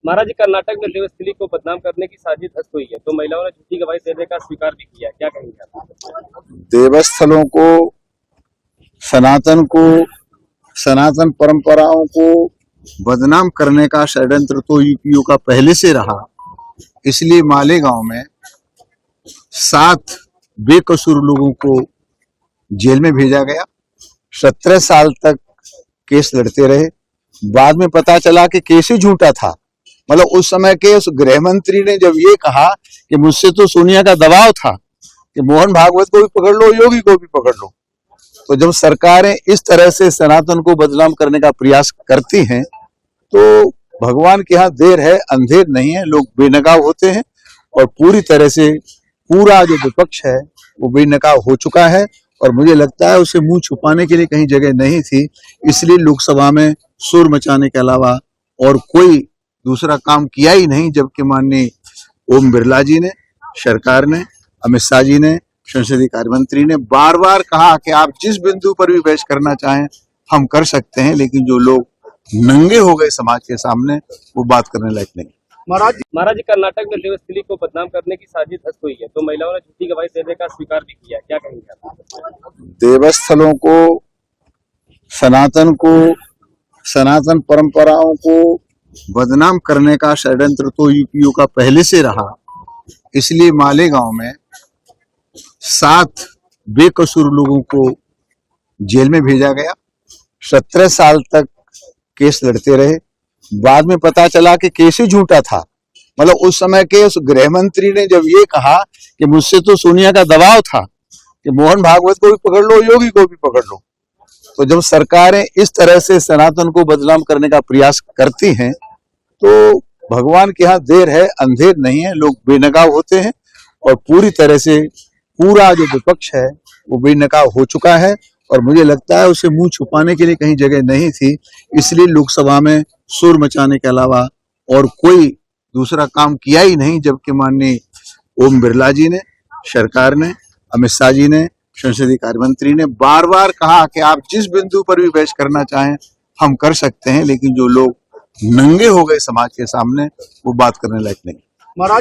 महाराज, कर्नाटक में देवस्थली को बदनाम करने की साजिश धस्त हुई है, तो महिलाओं ने झूठी गवाही देने का स्वीकार भी किया। क्या कहेंगे आप? देवस्थलों को सनातन परंपराओं को बदनाम करने का षड्यंत्र तो यूपीओ का पहले से रहा। इसलिए मालेगांव में 7 बेकसूर लोगों को जेल में भेजा गया। 17 साल तक केस लड़ते रहे। बाद में पता चला कि केस ही झूठा था। मतलब उस समय के उस गृह मंत्री ने जब ये कहा कि मुझसे तो सोनिया का दबाव था कि मोहन भागवत को भी पकड़ लो, योगी को भी पकड़ लो, तो जब सरकारें इस तरह से सनातन को बदनाम करने का प्रयास करती हैं तो भगवान के यहाँ देर है अंधेर नहीं है। लोग बेनकाब होते हैं और पूरी तरह से पूरा जो विपक्ष है वो बेनकाब हो चुका है। और मुझे लगता है उसे मुंह छुपाने के लिए कहीं जगह नहीं थी, इसलिए लोकसभा में शोर मचाने के अलावा और कोई दूसरा काम किया ही नहीं। जबकि माननीय ओम बिरला जी ने, सरकार ने, अमित शाह जी ने, संसदीय कार्य मंत्री ने बार बार कहा कि आप जिस बिंदु पर भी बहस करना चाहें हम कर सकते हैं, लेकिन जो लोग नंगे हो गए समाज के सामने वो बात करने लायक नहीं। महाराज, कर्नाटक में देवस्थली को बदनाम करने की साजिश धस्त हुई है, तो महिलाओं ने झूठी गवाही देने का स्वीकार भी किया। क्या कहेंगे आप? देवस्थलों को सनातन परंपराओं को बदनाम करने का षड्यंत्र तो यूपीओ का पहले से रहा। इसलिए मालेगांव में 7 बेकसूर लोगों को जेल में भेजा गया। 17 साल तक केस लड़ते रहे। बाद में पता चला कि केस ही झूठा था। मतलब उस समय के उस गृह मंत्री ने जब ये कहा कि मुझसे तो सोनिया का दबाव था कि मोहन भागवत को भी पकड़ लो, योगी को भी पकड़ लो, तो जब सरकारें इस तरह से सनातन को बदनाम करने का प्रयास करती हैं तो भगवान के यहाँ देर है अंधेर नहीं है। लोग बेनकाब होते हैं और पूरी तरह से पूरा जो विपक्ष है वो बेनकाब हो चुका है। और मुझे लगता है उसे मुंह छुपाने के लिए कहीं जगह नहीं थी, इसलिए लोकसभा में शोर मचाने के अलावा और कोई दूसरा काम किया ही नहीं। जबकि माननीय ओम बिरला जी ने, सरकार ने, अमित शाह जी ने, संसदीय कार्य मंत्री ने बार बार कहा कि आप जिस बिंदु पर भी बहस करना चाहें हम कर सकते हैं, लेकिन जो लोग नंगे हो गए समाज के सामने वो बात करने लायक नहीं।